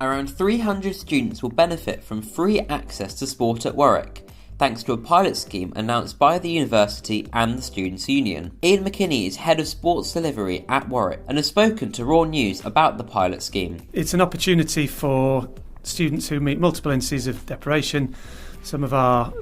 Around 300 students will benefit from free access to sport at Warwick, thanks to a pilot scheme announced by the university and the Students' Union. Iain McKinney is Head of Sports Delivery at Warwick and has spoken to Raw News about the pilot scheme. It's an opportunity for students who meet multiple indices of deprivation. Some of our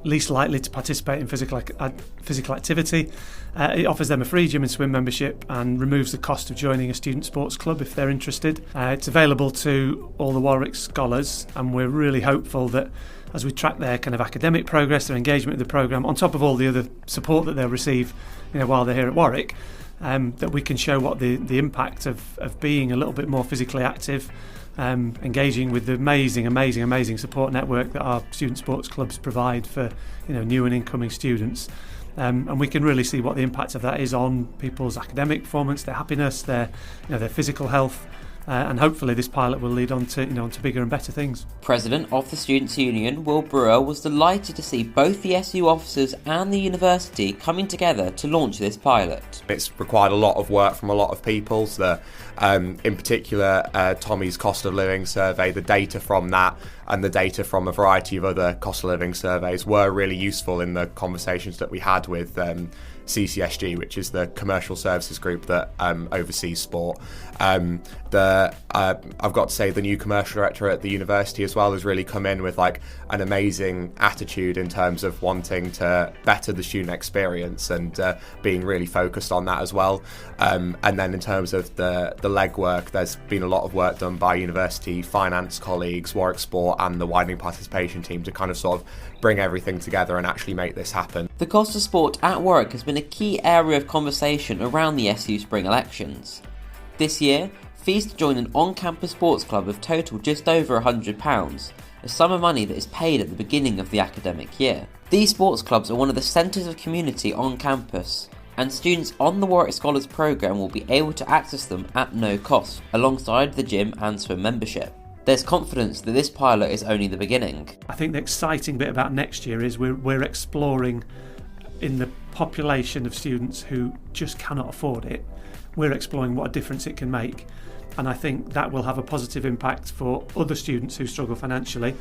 least likely to participate in physical activity. It offers them a free gym and swim membership and removes the cost of joining a student sports club if they're interested. It's available to all the Warwick scholars, and we're really hopeful that as we track their kind of academic progress, their engagement with the programme, on top of all the other support that they'll receive while they're here at Warwick, that we can show what the impact of being a little bit more physically active, engaging with the amazing support network that our student sports clubs provide for new and incoming students, and we can really see what the impact of that is on people's academic performance, their happiness, their physical health, and hopefully this pilot will lead on to bigger and better things. President of the Students' Union, Will Brewer, was delighted to see both the SU officers and the university coming together to launch this pilot. It's required a lot of work from a lot of people. So in particular, Tommy's cost of living survey, the data from that and the data from a variety of other cost of living surveys were really useful in the conversations that we had with CCSG, which is the commercial services group that oversees sport. I've got to say the new commercial director at the university as well has really come in with an amazing attitude in terms of wanting to better the student experience and being really focused on that as well. And then in terms of the legwork, there's been a lot of work done by university finance colleagues, Warwick Sport and the widening participation team to kind of sort of bring everything together and actually make this happen. The cost of sport at Warwick has been a key area of conversation around the SU spring elections. This year, fees to join an on-campus sports club have totaled just over £100, a sum of money that is paid at the beginning of the academic year. These sports clubs are one of the centres of community on campus, and students on the Warwick Scholars programme will be able to access them at no cost, alongside the gym and swim membership. There's confidence that this pilot is only the beginning. I think the exciting bit about next year is we're exploring in the population of students who just cannot afford it. We're exploring what a difference it can make, and I think that will have a positive impact for other students who struggle financially.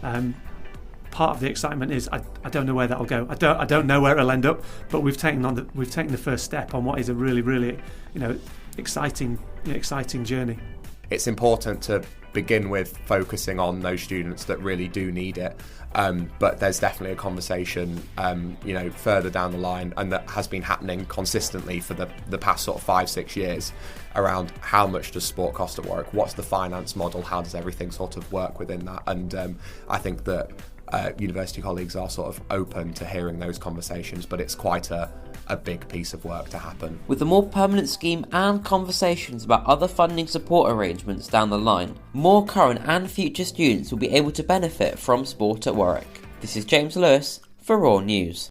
Part of the excitement is I don't know where that'll go. I don't know where it'll end up, but we've taken the first step on what is a really exciting journey. It's important to begin with focusing on those students that really do need it, but there's definitely a conversation further down the line, and that has been happening consistently for the past sort of 5-6 years, around how much does sport cost at Warwick, what's the finance model, how does everything sort of work within that, and I think that university colleagues are sort of open to hearing those conversations, but it's quite a big piece of work to happen. With a more permanent scheme and conversations about other funding support arrangements down the line, more current and future students will be able to benefit from sport at Warwick. This is James Lewis for Raw News.